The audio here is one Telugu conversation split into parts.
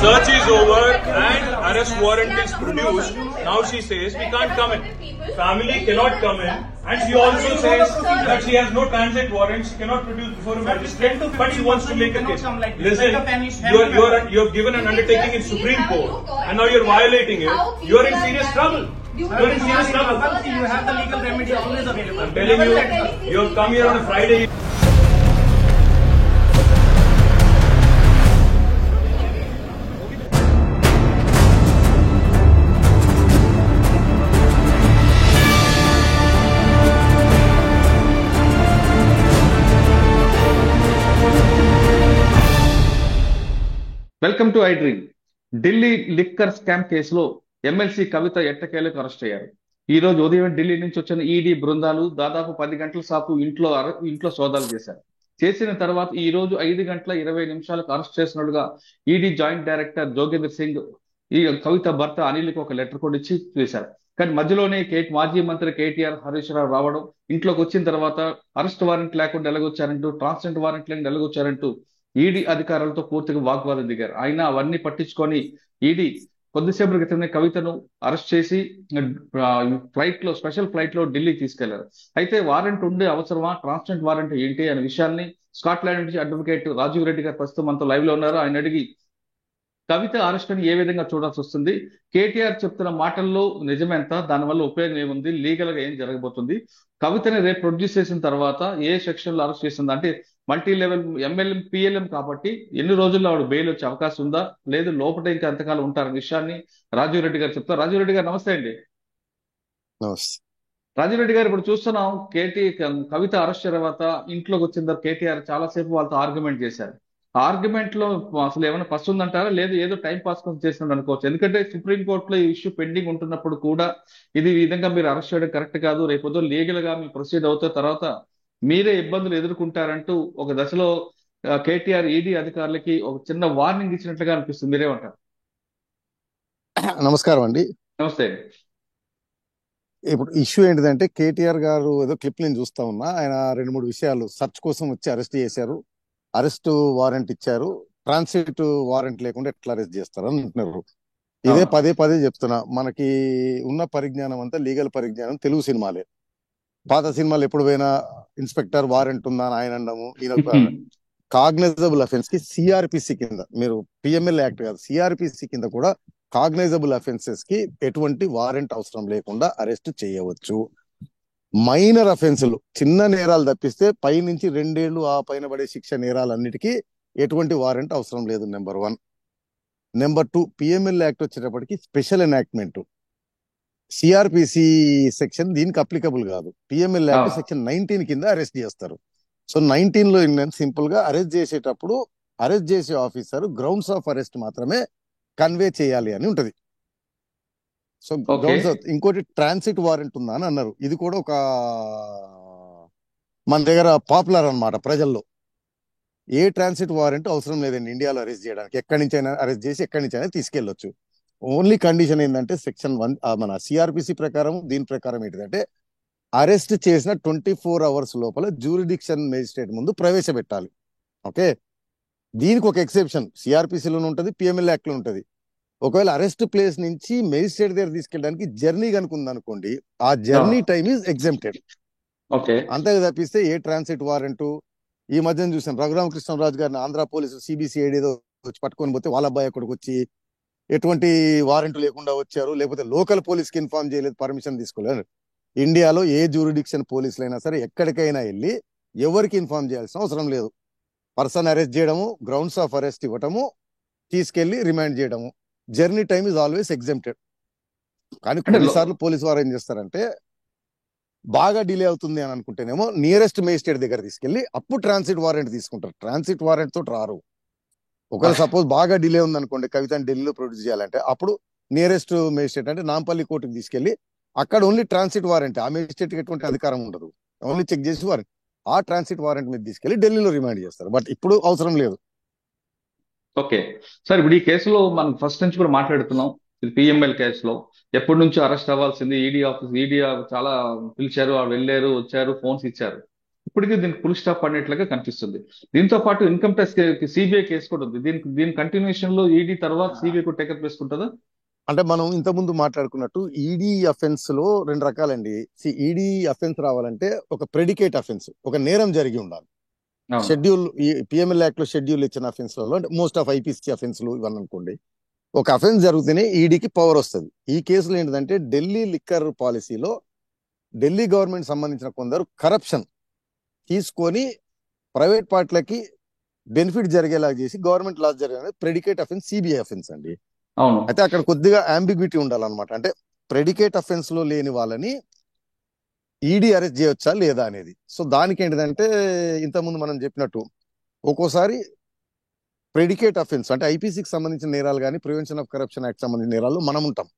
search is over and arrest warrant is produced. Now she says we can't come in. Family cannot come in, and she also says that she has no transit warrant. She cannot produce before a magistrate, but she wants to make a case. Listen, you have given an undertaking in Supreme Court, and now you're violating it. You are in serious trouble. You're in serious trouble. You have the legal remedy always available. I'm telling you, you have come here on a Friday. Welcome to I dream. Delhi liquor scam కేసులో ఎమ్మెల్సీ కవిత ఎట్టకేలకు అరెస్ట్ అయ్యారు. ఈ రోజు ఉదయం ఢిల్లీ నుంచి వచ్చిన ఈడీ బృందాలు దాదాపు 10 గంటల సేపు ఇంట్లో సోదాలు చేశారు. చేసిన తర్వాత ఈ రోజు 5:20 అరెస్ట్ చేసినట్టుగా ED joint director Jogendra Singh ఈ కవిత భర్త అనిల్కి ఒక లెటర్ కూడా ఇచ్చి చేశారు. కానీ మధ్యలోనే మాజీ మంత్రి కేటీఆర్ హరీష్ రావు రావడం, ఇంట్లోకి వచ్చిన తర్వాత అరెస్ట్ వారెంట్ లేకుండా ఎలాగొచ్చారంటూ, ట్రాన్సిడెంట్ వారెంట్ లేకుండా ఎలాగొచ్చారంటూ ఈడీ అధికారులతో పూర్తిగా వాగ్వాదం దిగారు. అయినా అవన్నీ పట్టించుకొని ఈడీ కొద్దిసేపటి క్రితమే కవితను అరెస్ట్ చేసి స్పెషల్ ఫ్లైట్ లో ఢిల్లీకి తీసుకెళ్లారు. అయితే వారెంట్ ఉండే అవసరమా, ట్రాన్సిడెంట్ వారెంట్ ఏంటి అనే విషయాన్ని స్కాట్లాండ్ నుంచి అడ్వకేట్ రాజీవ్ రెడ్డి గారు ప్రస్తుతం మనతో లైవ్ లో ఉన్నారు. ఆయన అడిగి కవిత అరెస్ట్ అని ఏ విధంగా చూడాల్సి వస్తుంది, కేటీఆర్ చెప్తున్న మాటల్లో నిజమెంత, దానివల్ల ఉపయోగం ఏముంది, లీగల్ గా ఏం జరగబోతుంది, కవితని రేపు ప్రొడ్యూస్ చేసిన తర్వాత ఏ సెక్షన్ లో అరెస్ట్ చేసింది, అంటే మల్టీ లెవెల్ ఎంఎల్ఎం పిఎల్ఎం కాబట్టి ఎన్ని రోజుల్లో ఆవిడ బెయిల్ వచ్చే అవకాశం ఉందా, లేదు లోపల ఇంకా ఎంతకాలం ఉంటారనే విషయాన్ని రాజీవ్ రెడ్డి గారు చెప్తారు. రాజీవ్ రెడ్డి గారు నమస్తే అండి. నమస్తే రాజీవ్ రెడ్డి గారు, ఇప్పుడు చూస్తున్నాం కవిత అరెస్ట్ తర్వాత ఇంట్లోకి వచ్చిన తర్వాత కేటీఆర్ చాలాసేపు వాళ్ళతో ఆర్గ్యుమెంట్ చేశారు. ఆ ఆర్గ్యుమెంట్ లో అసలు ఏమైనా ఫస్ట్ ఉందంటారా, లేదు ఏదో టైం పాస్ కోసం చేసినట్టు అనుకోవచ్చు? ఎందుకంటే సుప్రీంకోర్టులో ఈ ఇష్యూ పెండింగ్ ఉంటున్నప్పుడు కూడా ఇది ఈ విధంగా మీరు అరెస్ట్ చేయడం కరెక్ట్ కాదు, రేపు లీగల్ గా మీరు ప్రొసీడ్ అవుతారు, తర్వాత మీరే ఇబ్బందులు ఎదుర్కొంటారంటూ ఒక దశలో కేటీఆర్ ఈడీ అధికారులకి ఒక చిన్న వార్నింగ్ ఇచ్చినట్లుగా అనిపిస్తుంది. మీరేమంటారు? నమస్కారం అండి. నమస్తే. ఇప్పుడు ఇష్యూ ఏంటిదంటే, కేటీఆర్ గారు ఏదో క్లిప్ నేను చూస్తా ఉన్నా, ఆయన 2-3 విషయాలు సర్చ్ కోసం వచ్చి అరెస్ట్ చేశారు, అరెస్ట్ వారెంట్ ఇచ్చారు, ట్రాన్సిట్ వారెంట్ లేకుండా ఎట్లా అరెస్ట్ చేస్తారు అని అంటున్నారు. ఇదే పదే చెప్తున్నా, మనకి ఉన్న పరిజ్ఞానం అంతా లీగల్ పరిజ్ఞానం తెలుగు సినిమాలే. పాత సినిమాలు ఎప్పుడు పోయినా ఇన్స్పెక్టర్ వారెంట్ ఉందా అని ఆయన అనడము, ఈయన కాగ్నైజబుల్ అఫెన్స్ కి సిఆర్పిసి కింద, మీరు పిఎంఎల్ యాక్ట్ కాదు, సిఆర్పిసి కింద కూడా కాగ్నైజబుల్ అఫెన్సెస్ కి ఎటువంటి వారెంట్ అవసరం లేకుండా అరెస్ట్ చేయవచ్చు. మైనర్ అఫెన్సులు, చిన్న నేరాలు తప్పిస్తే పైనుంచి 2 ఏళ్లు ఆ పైన పడే శిక్ష నేరాలన్నిటికీ ఎటువంటి వారెంట్ అవసరం లేదు. నెంబర్ 1. నెంబర్ 2, పిఎంఎల్ యాక్ట్ వచ్చేటప్పటికి స్పెషల్ ఎనాక్ట్మెంట్, సిఆర్పిసి సెక్షన్ దీనికి అప్లికబుల్ కాదు. పిఎంఎల్ యాక్ట్ సెక్షన్ 19 కింద అరెస్ట్ చేస్తారు. సో 19 లో సింపుల్ గా అరెస్ట్ చేసేటప్పుడు అరెస్ట్ చేసే ఆఫీసర్ గ్రౌండ్స్ ఆఫ్ అరెస్ట్ మాత్రమే కన్వే చేయాలి అని ఉంటది. సో గ్రౌండ్స్ ఆఫ్, ఇంకోటి ట్రాన్సిట్ వారెంట్ ఉందా అని అన్నారు. ఇది కూడా ఒక మన దగ్గర పాపులర్ అన్నమాట ప్రజల్లో. ఏ ట్రాన్సిట్ వారెంట్ అవసరం లేదండి ఇండియాలో అరెస్ట్ చేయడానికి, ఎక్కడి నుంచి అయినా అరెస్ట్ చేసి ఎక్కడి నుంచి అయినా తీసుకెళ్లొచ్చు. ఓన్లీ కండిషన్ ఏంటంటే సెక్షన్ 1 మన సిఆర్పిసి ప్రకారం, దీని ప్రకారం ఏంటిదంటే అరెస్ట్ చేసిన 24 అవర్స్ లోపల జ్యూరిడిక్షన్ మేజిస్ట్రేట్ ముందు ప్రవేశపెట్టాలి. ఓకే, దీనికి ఒక ఎక్సెప్షన్ సిఆర్పిసిలో ఉంటుంది, పిఎంఎల్ యాక్ట్ లో ఉంటుంది. ఒకవేళ అరెస్ట్ ప్లేస్ నుంచి మేజిస్ట్రేట్ దగ్గర తీసుకెళ్ళడానికి జర్నీ కనుకుంది అనుకోండి, ఆ జర్నీ టైమ్ ఈజ్ ఎగ్జెంప్టెడ్. అంతే తప్పిస్తే ఏ ట్రాన్సిట్ వారెంట్, ఈ మధ్యన చూసాను రఘురామకృష్ణరాజు గారిని ఆంధ్ర పోలీసు సిబిసిఐడి ఏదో వచ్చి పట్టుకొని పోతే వాళ్ళ అబ్బాయి అక్కడికి వచ్చి ఎటువంటి వారెంట్ లేకుండా వచ్చారు, లేకపోతే లోకల్ పోలీస్కి ఇన్ఫార్మ్ చేయలేదు, పర్మిషన్ తీసుకోలేదు. ఇండియాలో ఏ జ్యూరిడిక్షన్ పోలీసులు అయినా సరే ఎక్కడికైనా వెళ్ళి ఎవరికి ఇన్ఫార్మ్ చేయాల్సిన అవసరం లేదు. పర్సన్ అరెస్ట్ చేయడము, గ్రౌండ్స్ ఆఫ్ అరెస్ట్ ఇవ్వటము, తీసుకెళ్లి రిమాండ్ చేయడము, journey time is always exempted. కానీ కొన్నిసార్లు పోలీసు వారు ఏం చేస్తారంటే, బాగా డిలే అవుతుంది అని అనుకుంటేనేమో నియరెస్ట్ మేజిస్ట్రేట్ దగ్గర తీసుకెళ్లి అప్పుడు ట్రాన్సిట్ వారెంట్ తీసుకుంటారు. ట్రాన్సిట్ వారెంట్ తోటి రారు. ఒకవేళ సపోజ్ బాగా డిలే ఉంది అనుకోండి, కవితని ఢిల్లీలో ప్రొడ్యూస్ చేయాలంటే అప్పుడు నియరెస్ట్ మేజిస్ట్రేట్ అంటే నాంపల్లి కోర్టుకు తీసుకెళ్లి అక్కడ ఓన్లీ ట్రాన్సిట్ వారెంట్, ఆ మేజిస్ట్రేట్ కి ఎటువంటి అధికారం ఉండదు, ఓన్లీ చెక్ చేసి వారెంట్, ఆ ట్రాన్సిట్ వారెంట్ మీద తీసుకెళ్లి ఢిల్లీలో రిమాండ్ చేస్తారు. బట్ ఇప్పుడు అవసరం లేదు. ఓకే సార్, ఇప్పుడు ఈ కేసులో మనం ఫస్ట్ నుంచి కూడా మాట్లాడుతున్నాం. ఇది పిఎంఎల్ కేసులో ఎప్పటి నుంచో అరెస్ట్ అవ్వాల్సింది, ఈడీ చాలా పిలిచారు, వెళ్ళారు, వచ్చారు, ఫోన్స్ ఇచ్చారు. ఇప్పటికీ దీనికి ఫుల్ స్టాప్ పడినట్లుగా కనిపిస్తుంది. దీంతో పాటు ఇన్కమ్ ట్యాక్స్ సిబిఐ కేసు కూడా ఉంది. దీని కంటిన్యూషన్ లో ఈడీ తర్వాత సిబిఐ కూడా టేకప్ చేసుకుంటుందా? అంటే మనం ఇంతకుముందు మాట్లాడుకున్నట్టు ఈడీ అఫెన్స్ లో రెండు రకాలండి. ఈడీ అఫెన్స్ రావాలంటే ఒక ప్రెడికేట్ అఫెన్స్, ఒక నేరం జరిగి ఉండాలి. అవును. షెడ్యూల్ పిఎంఎల్ యాక్ట్ లో షెడ్యూల్ ఇచ్చిన అఫెన్స్ లలో అంటే మోస్ట్ ఆఫ్ ఐపీసీ అఫెన్స్లు ఇవన్నీ అనుకోండి, ఒక అఫెన్స్ జరిగితేనే ఈడీకి పవర్ వస్తుంది. ఈ కేసులో ఏంటంటే ఢిల్లీ లిక్కర్ పాలసీలో ఢిల్లీ గవర్నమెంట్ సంబంధించిన కొందరు కరప్షన్ తీసుకొని ప్రైవేట్ పార్టీలకి బెనిఫిట్ జరిగేలా చేసి గవర్నమెంట్ లాస్ జరిగే ప్రెడికేట్ అఫెన్స్ సిబిఐ అఫెన్స్ అండి. అవును. అయితే అక్కడ కొద్దిగా అంబిగ్విటీ ఉండాలన్నమాట. అంటే ప్రెడికేట్ అఫెన్స్ లో లేని వాళ్ళని ఈడీ అరెస్ట్ చేయొచ్చా లేదా అనేది. సో దానికి ఏంటిదంటే ఇంతకుముందు మనం చెప్పినట్టు ఒక్కోసారి ప్రెడికేట్ అఫెన్స్ అంటే ఐపీసీకి సంబంధించిన నేరాలు కానీ ప్రివెన్షన్ ఆఫ్ కరప్షన్ యాక్ట్ సంబంధించిన నేరాలు మనం ఉంటాం.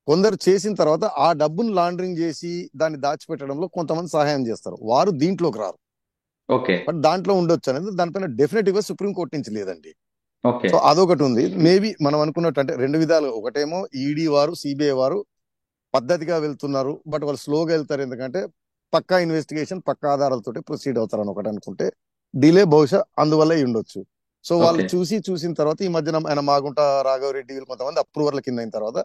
కొందరు చేసిన తర్వాత ఆ డబ్బును లాండరింగ్ చేసి దాన్ని దాచిపెట్టడంలో కొంతమంది సహాయం చేస్తారు, వారు దీంట్లోకి రారు. ఓకే. బట్ దాంట్లో ఉండొచ్చు అనేది దానిపైన డెఫినెటివ్ గా సుప్రీంకోర్టు నుంచి లేదండి. ఓకే. సో అదొకటి ఉంది. మేబీ మనం అనుకున్నట్టు అంటే రెండు విధాలు, ఒకటేమో ఈడీ వారు సిబిఐ వారు పద్ధతిగా వెళ్తున్నారు, బట్ వాళ్ళు స్లోగా వెళ్తారు, ఎందుకంటే పక్కా ఇన్వెస్టిగేషన్ పక్కా ఆధారాలతోటి ప్రొసీడ్ అవుతారని ఒకటి అనుకుంటే డిలే బహుశా అందువల్ల ఉండొచ్చు. సో వాళ్ళు ఓకే. చూసిన తర్వాత ఈ మధ్యన ఆయన మాగుంట రాఘవరెడ్డి వీళ్ళు కొంతమంది అప్రూవర్ల కింద అయిన తర్వాత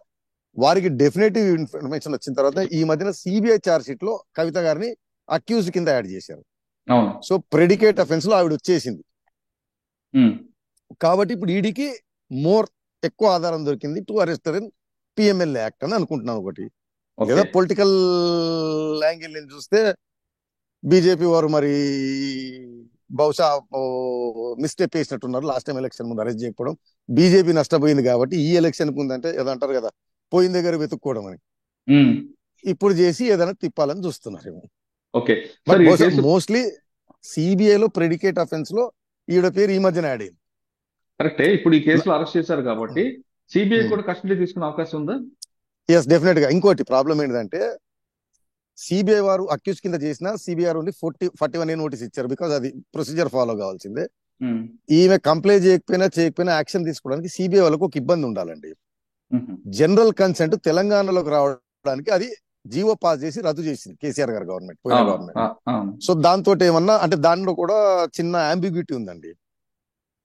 వారికి డెఫినెటివ్ ఇన్ఫర్మేషన్ వచ్చిన తర్వాత ఈ మధ్యన సిబిఐ ఛార్జ్ షీట్ లో కవిత గారిని అక్యూజ్ కింద యాడ్ చేశారు. అవును. సో ప్రెడికేట్ అఫెన్స్ లో ఆవిడ వచ్చేసింది ఉమ్. కాబట్టి ఇప్పుడు ఈడీకి ఎక్కువ ఆధారం దొరికింది to arrest in PML act అని అనుకుంటున్నాను ఒకటి. ఓకే. లేదా పొలిటికల్ యాంగిల్ నుంచి చూస్తే బీజేపీ వారు మరి బహుశా మిస్టేక్ వేసినట్టున్నారు లాస్ట్ టైం ఎలక్షన్ ముందు అరెస్ట్ చేయకపోవడం. బీజేపీ నష్టపోయింది కాబట్టి ఈ ఎలక్షన్ ముందంటే ఏదో అంటారు కదా, పోయిన దగ్గర వెతుక్కోవడం అని, ఉమ్. ఇప్పుడు చేసి ఏదైనా తిప్పాలని చూస్తున్నారేమో. ఓకే. బట్ సార్ ఈ బహుశా కేసు మోస్ట్లీ సిబిఐలో ప్రెడికేట్ అఫెన్స్ లో ఈవిడ పేరు ఈ మధ్యన యాడ్ అయింది. కరెక్టే. ఇప్పుడు ఈ కేసులో అరెస్ట్ చేశారు కాబట్టి సిబిఐ కూడా కస్టడీ తీసుకునే అవకాశం ఉందా? ఎస్, డెఫినెట్ గా. ఇంకోటి ప్రాబ్లం ఏంటంటే సిబిఐ వారు అక్యూజ్ కింద చేసిన సిబిఐ ఓన్లీ 41A నోటీస్ ఇచ్చారు, బికాజ్ అది ప్రొసీజర్ ఫాలో కావాల్సిందే. ఉమ్. ఈమె కంప్లైంట్ చేయకపోయినా యాక్షన్ తీసుకోవడానికి సిబిఐ వాళ్ళకు ఒక ఇబ్బంది ఉండాలండి. ఉహు. జనరల్ కన్సెంట్ తెలంగాణలోకి రావడానికి అది జీవో పాస్ చేసి రద్దు చేసింది కేసీఆర్ గారు గవర్నమెంట్, పోయిన అవును. గవర్నమెంట్. అవును. సో దాంతో ఏమన్నా అంటే దానిలో కూడా చిన్న అంబిగ్యూటీ ఉందండి.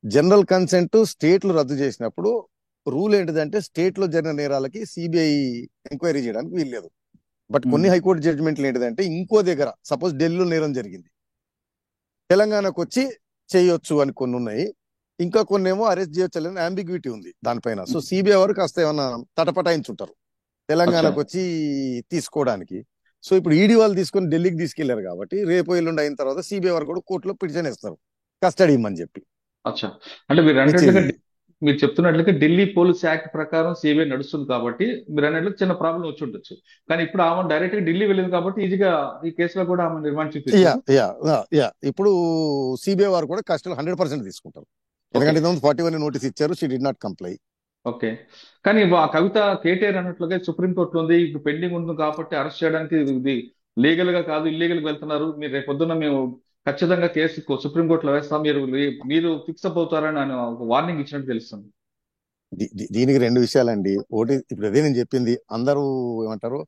జనరల్ కన్సెంట్ స్టేట్లు రద్దు చేసినప్పుడు రూల్ ఏంటిదంటే స్టేట్ లో జరిగిన నేరాలకి సిబిఐ ఎంక్వైరీ చేయడానికి వీల్లేదు. బట్ కొన్ని హైకోర్టు జడ్జిమెంట్లు ఏంటిదంటే ఇంకో దగ్గర సపోజ్ ఢిల్లీలో నేరం జరిగింది, తెలంగాణకు వచ్చి చేయొచ్చు అని కొన్ని ఉన్నాయి, ఇంకా కొన్ని ఏమో అరెస్ట్ చేయొచ్చు అని అంబిగ్యూటీ ఉంది దానిపైన. సో సిబిఐ వారు కాస్త ఏమన్నా తటపటాయించుంటారు తెలంగాణకు వచ్చి తీసుకోవడానికి. సో ఇప్పుడు ఈడీ వాళ్ళు తీసుకొని ఢిల్లీకి తీసుకెళ్లారు కాబట్టి రేపు ఎల్లుండి అయిన తర్వాత సిబిఐ వారు కూడా కోర్టులో పిటిషన్ ఇస్తారు కస్టడీ ఇమ్మని చెప్పి. అచ్చా. అంటే మీరు చెప్తున్నట్లుగా ఢిల్లీ పోలీస్ యాక్ట్ ప్రకారం సిబిఐ నడుస్తుంది కాబట్టి మీరు అన్నట్లు చిన్న ప్రాబ్లం వచ్చి ఉండొచ్చు. కానీ ఇప్పుడు ఆమె డైరెక్ట్ గా ఢిల్లీ వెళ్ళింది కాబట్టి ఈజీగా ఈ కేసులో కూడా ఆమె రిమాండ్ చూపించారు. ఇప్పుడు సిబిఐ వారు కూడా కస్టడీ 100% తీసుకుంటారు, ఎందుకంటే 41 నోటీస్ ఇచ్చారు, she did not comply. Okay. కానీ ఆ కవిత కేటీఆర్ అన్నట్లుగా సుప్రీంకోర్టులో ఉంది, ఇప్పుడు పెండింగ్ ఉంది కాబట్టి అరెస్ట్ చేయడానికి ఇది లీగల్ గా కాదు ఇల్లీగల్ గా వెళ్తున్నారు, మీరు రేపు పొద్దున్న మేము ఖచ్చితంగా కేసు సుప్రీంకోర్టులో వేస్తాం, మీరు ఫిక్స్ అప్ అవుతారని ఆయన ఒక వార్నింగ్ ఇచ్చినట్టు తెలుస్తుంది. దీనికి రెండు విషయాలండి. ఒకటి ఇప్పుడు అదే నేను చెప్పింది, అందరూ ఏమంటారు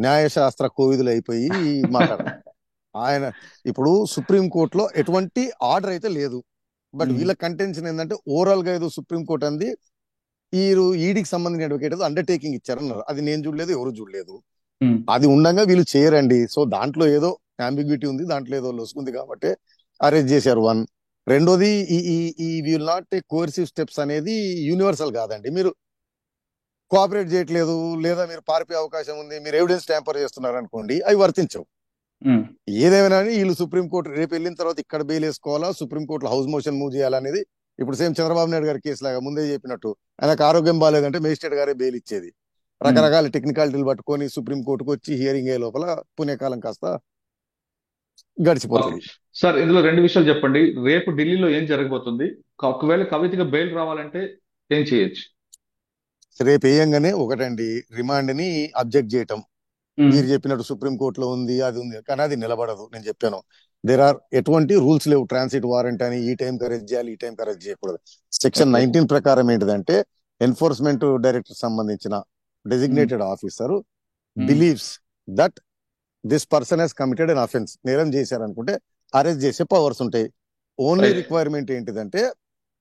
న్యాయశాస్త్ర కోవిదులు అయిపోయి మాట్లాడారు. ఆయన ఇప్పుడు సుప్రీంకోర్టులో ఎటువంటి ఆర్డర్ అయితే లేదు, బట్ వీళ్ళ కంటెన్షన్ ఏంటంటే ఓవరాల్ గా ఏదో సుప్రీంకోర్టు అంది ఈడీకి సంబంధించిన అడ్వకేట్ ఏదో అండర్టేకింగ్ ఇచ్చారన్నారు, అది నేను చూడలేదు, ఎవరు చూడలేదు. అది ఉండగా వీళ్ళు చేయరండి. సో దాంట్లో ఏదో అంబిగ్యూటీ ఉంది, దాంట్లో ఏదో లొసుకుంది కాబట్టి అరెస్ట్ చేశారు. వన్. రెండోది ఈ will not take coercive steps అనేది యూనివర్సల్ కాదండి. మీరు కోఆపరేట్ చేయట్లేదు లేదా మీరు పారిపోయే అవకాశం ఉంది, మీరు ఎవిడెన్స్ ట్యాంపర్ చేస్తున్నారు అనుకోండి, అవి వర్తించవు. ఏదేమైనా వీళ్ళు సుప్రీంకోర్టు రేపు వెళ్ళిన తర్వాత ఇక్కడ బెయిల్ వేసుకోవాలా, సుప్రీంకోర్టులో హౌస్ మోషన్ మూవ్ చేయాలనేది ఇప్పుడు సేమ్ చంద్రబాబు నాయుడు గారి కేసు లాగా ముందే చెప్పినట్టు ఆయనకు ఆరోగ్యం బాగాలేదంటే మేజిస్ట్రేట్ గారే బెయిల్ ఇచ్చేది. రకరకాల టెక్నికాలిటీలు పట్టుకొని సుప్రీంకోర్టుకు వచ్చి హియరింగ్ అయ్యే లోపల పుణ్యకాలం కాస్త గడిచిపోతుంది. సార్ ఇందులో రెండు విషయాలు చెప్పండి. రేపు ఢిల్లీలో ఏం జరగబోతుంది, ఒకవేళ కవితకి బెయిల్ రావాలంటే ఏం చేయొచ్చు? రేపు వేయంగానే ఒకటండి, రిమాండ్ ని అబ్జెక్ట్ చేయటం. మీరు చెప్పినట్టు సుప్రీంకోర్టులో ఉంది, అది ఉంది, కానీ అది నిలబడదు. నేను చెప్పాను ఎటువంటి రూల్స్ లేవు, ట్రాన్సిట్ వారెంట్ అని ఈ టైం అరెస్ట్ చేయాలి, ఈ టైం అరెస్ట్ చేయకూడదు. సెక్షన్ 19 ప్రకారం ఏంటిదంటే ఎన్ఫోర్స్మెంట్ డైరెక్టర్ సంబంధించిన designated officer believes that this person he's committed an offence, నేరం చేశారనుకుంటే అరెస్ట్ చేసే పవర్స్ ఉంటాయి. Only right. రిక్వైర్మెంట్ ఏంటిదంటే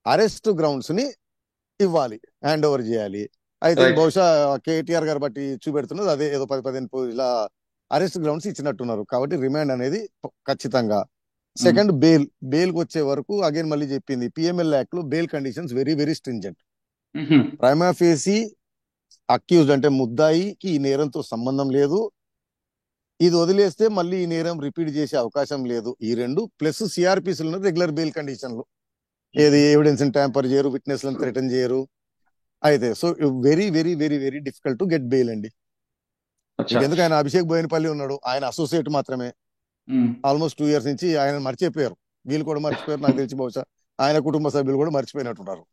అరెస్ట్ గ్రౌండ్స్ ని ఇవ్వాలి, హ్యాండ్ ఓవర్ చేయాలి. అయితే రైట్. బహుశా కేటీఆర్ గారు బట్టి చూపెడుతున్నది అదే, ఏదో 10-15 ఇలా అరెస్ట్ గ్రౌండ్స్ ఇచ్చినట్టున్నారు. కాబట్టి రిమాండ్ అనేది ఖచ్చితంగా. సెకండ్ బెయిల్, బెయిల్ కి వచ్చే వరకు అగైన్ మళ్ళీ చెప్పింది పిఎంఎల్ యాక్ట్ లో bail conditions very very stringent. Prima facie accused అంటే ముద్దాయికి ఈ నేరంతో సంబంధం లేదు, ఇది వదిలేస్తే మళ్ళీ ఈ నేరం రిపీట్ చేసే అవకాశం లేదు. ఈ రెండు ప్లస్ సిఆర్పిసిలో రెగ్యులర్ బెయిల్ కండిషన్లు, ఏది ఎవిడెన్స్ ట్యాంపర్ చేయరు, విట్నెస్ లను థ్రెటన్ చేయరు. అయితే so very very very very difficult to get bail అండి. ఎందుకు ఆయన అభిషేక్ బోయినపల్లి ఉన్నాడు, ఆయన అసోసియేట్ మాత్రమే. ఆల్మోస్ట్ 2 years నుంచి ఆయన మర్చిపోయారు, వీళ్ళు కూడా మర్చిపోయారు. నాకు తెలిసి బహుశా ఆయన కుటుంబ సభ్యులు కూడా మర్చిపోయినట్టున్నారు.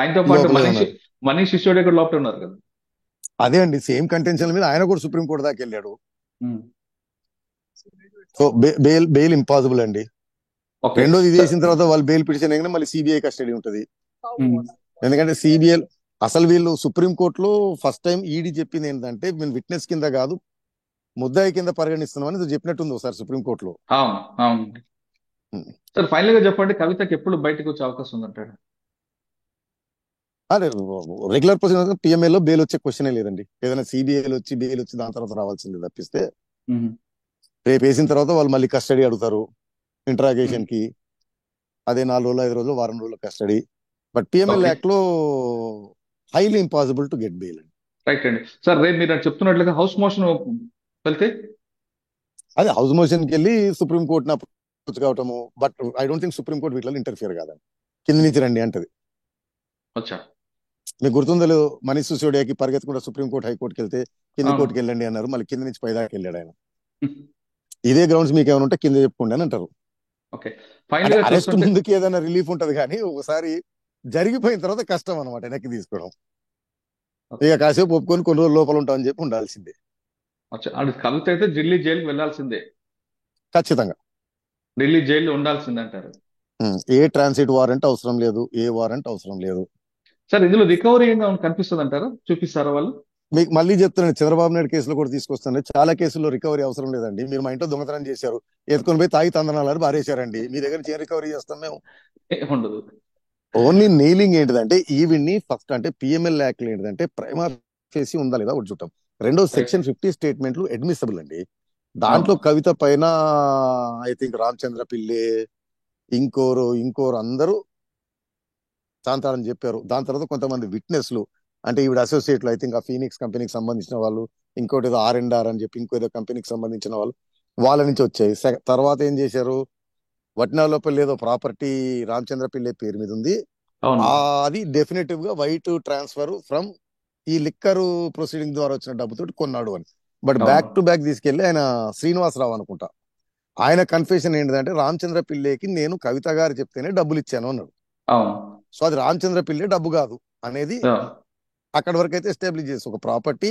ఆయనతో పాటు లోపలే మనీష్ ఉన్నారు. మనీష్ సిసోడియా కూడా లోపల ఉన్నారు కదా. అదే అండి, సేమ్ కంటెన్షన్ మీద ఆయన కూడా సుప్రీం కోర్టు దాకా వెళ్ళాడు. సో బెయిల్ బెయిల్ ఇంపాసిబుల్ అండి. ఓకే. రెండోది ఇది చేసిన తర్వాత వాళ్ళు బెయిల్ పిటిషన్ అయినా మళ్ళీ సిబిఐ కస్టడీ ఉంటుంది. ఎందుకంటే సిబిఐ అసలు వీళ్ళు సుప్రీం కోర్టులో ఫస్ట్ టైం ఈడీ చెప్పింది ఏంటంటే మేము విట్నెస్ కింద కాదు ముద్దాయి కింద పరిగణిస్తున్నామని ఇది చెప్పినట్టుంది ఒకసారి సుప్రీం కోర్టులో. అవును, అవును. సార్ ఫైనల్ గా చెప్పండి, కవితకి ఎప్పుడు బయటకు వచ్చే అవకాశం ఉందంటాడు? అదే రెగ్యులర్ ప్రొసీజర్ పిఎంఏలో బెయిల్ వచ్చే క్వశ్చనే లేదండి. ఏదైనా సిబిఐలో వచ్చి బెయిల్ వచ్చి దాని తర్వాత రావాల్సింది తప్పిస్తే, రేపు వేసిన తర్వాత వాళ్ళు మళ్ళీ కస్టడీ అడుగుతారు ఇంట్రాగేషన్ కి. అదే 4 రోజులు 5 రోజులు వారం రోజుల custody. But PML okay. Act లో highly impossible to get bail అండి. రైట్ అండి. సార్ రేపు మీరు చెప్తున్నట్లుగా హౌస్ మోషన్ వెళ్తే అదే హౌస్ మోషన్ కి వెళ్ళి సుప్రీం కోర్టుని అప్రోచ్ కావటము. But I don't think supreme court వీటిలో ఇంటర్ఫియర్ కాదండి, కింద నుంచి రండి అంటది. వచ్చా మీకు గుర్తుందో లేదో, మనీష్ సిసోడియాకి పరిగెత్తకుండా సుప్రీం కోర్టు హైకోర్టుకి వెళ్తే కింద అవును. కోర్టుకి వెళ్ళండి అన్నారు, మళ్ళీ కింద నుంచి పైదాకా వెళ్ళాడు ఆయన. ఇదే గ్రౌండ్స్ మీకు ఏమైనా ఉంటే కింద చెప్పుకోండి అని అంటారు. ఓకే. ఫైనల్ అంటే గా అరెస్ట్ చూస్తుంటే ముందుకి ఏదైనా రిలీఫ్ ఉంటది కానీ ఒకసారి జరిగిపోయిన తర్వాత కష్టం అనమాట వెనక్కి తీసుకోవడం. ఇక కాసేపు ఒప్పుకొని కొన్ని రోజులు లోపల ఉంటామని చెప్పి ఉండాల్సిందే. వచ్చా అది కవిత అయితే ఢిల్లీ జైలుకి వెళ్లాల్సిందే, ఖచ్చితంగా. ఢిల్లీ జైల్లో ఉండాల్సిందే అంటారు. ఏ ట్రాన్సిట్ వారెంట్ అవసరం లేదు, ఏ వారెంట్ అవసరం లేదు. సార్ ఇందులో రికవరీ ఏమైనా కనిపిస్తుంది అంటారా? చూపిస్తారా వాళ్ళు? మీకు మళ్ళీ చెప్తున్నాను, చంద్రబాబు నాయుడు కేసులో కూడా తీసుకొస్తాను. చాలా కేసుల్లో రికవరీ అవసరం లేదండి. మీరు మా ఇంట్లో దొంగతనం చేశారు, ఎత్తుకొని పోయి తాగి తందనాలు బారేశారండి, మీ దగ్గర నుంచి ఏం రికవరీ చేస్తాం మేము? ఉండదు. ఓన్లీ నెయిలింగ్ ఏంటిదంటే ఈవిడ్ని ఫస్ట్ అంటే పిఎంఎల్ యాక్ట్ ఏంటిదంటే ప్రైమా ఫేసి ఉందా లేదా ఒకటి చూడటం. రెండో సెక్షన్ 50 స్టేట్మెంట్లు అడ్మిసిబుల్ అండి. దాంట్లో కవిత పైన ఐ థింక్ రామచంద్ర పిల్లే ఇంకోరు అందరూ తాంతారని చెప్పారు. దాని తర్వాత కొంతమంది విట్నెస్లు అంటే ఈవిడ అసోసియేట్లు ఐ థింక్ ఆ ఫీనిక్స్ కంపెనీకి సంబంధించిన వాళ్ళు, ఇంకోటి ఏదో R&R అని చెప్పి ఇంకో ఏదో కంపెనీకి సంబంధించిన వాళ్ళు, వాళ్ళ నుంచి వచ్చాయి. తర్వాత ఏం చేశారు, వట్నాలోపల్లి ఏదో ప్రాపర్టీ రామచంద్ర పిల్లే పేరు మీద ఉంది, అవును. అది డెఫినెటివ్ గా వైట్ ట్రాన్స్ఫర్ ఫ్రమ్ ఈ లిక్కర్ ప్రొసీడింగ్ ద్వారా వచ్చిన డబ్బుతో కొన్నాడు అని. బట్ అవును. బ్యాక్ టు బ్యాక్ తీసుకెళ్లి ఆయన శ్రీనివాసరావు అనుకుంటా, ఆయన కన్ఫెషన్ ఏంటిదంటే రామచంద్ర పిల్లేకి నేను కవిత గారు చెప్తేనే డబ్బులు ఇచ్చాను అన్నాడు. అవును. సో అది రామచంద్ర పిల్లే డబ్బు కాదు అనేది యా. అక్కడి వరకు అయితే ఎస్టాబ్లిష్ చేసి ఒక ప్రాపర్టీ,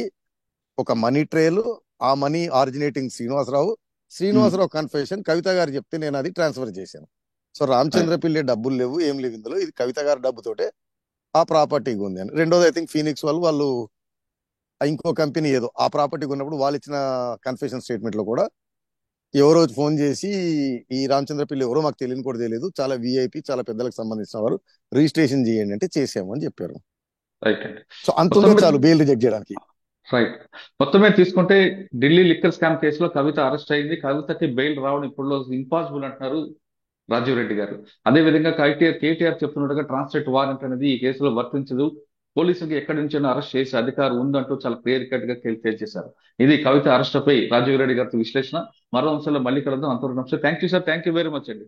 ఒక మనీ ట్రేలు, ఆ మనీ ఆరిజినేటింగ్ శ్రీనివాసరావు కన్ఫెషన్ కవిత గారు చెప్తే నేను అది ట్రాన్స్ఫర్ చేశాను. సో రామచంద్ర పిల్లే డబ్బులు లేవు, ఏం లేవు ఇందులో, ఇది కవిత గారి డబ్బుతోటే ఆ ప్రాపర్టీకి ఉంది అని. రెండోది ఐ థింక్ ఫీనిక్స్ వాళ్ళు ఇంకో కంపెనీ ఏదో ఆ ప్రాపర్టీకి ఉన్నప్పుడు వాళ్ళు ఇచ్చిన కన్ఫెషన్ స్టేట్మెంట్ లో కూడా ఎవరో ఫోన్ చేసి ఈ రామచంద్ర పిల్లి ఎవరో మాకు తెలియని కూడా తెలియదు, చాలా విఐపి చాలా పెద్దలకు సంబంధించిన వారు, రిజిస్ట్రేషన్ చేయండి అంటే చేసాము అని చెప్పారు. రైట్ అండి. సో అంతుండే చాలు బెయిల్ రిజెక్ట్ చేయడానికి. రైట్. మొత్తం మీద తీసుకుంటే ఢిల్లీ లిక్కర్ స్కామ్ కేసులో కవిత అరెస్ట్ అయింది, కవితకి బెయిల్ రావడం ఇప్పుడు ఇంపాసిబుల్ అంటున్నారు రాజీవ్ రెడ్డి గారు. అదే విధంగా కేటీఆర్ చెప్తున్నట్టుగా ట్రాన్స్లేట్ వారెంట్ అనేది ఈ కేసులో వర్తించదు, పోలీసులకు ఎక్కడి నుంచైనా అరెస్ట్ చేసే అధికారం ఉందంటూ చాలా క్లియర్ కట్ గా తేల్చేశారు. ఇది కవిత అరెస్ట్ పై రాజీవ్ రెడ్డి గారితో విశ్లేషణ. మరో అంశంలో మళ్ళీ కలుద్దాం. అంతవరకు నమస్తే. Thank you sir, thank you very much అండి.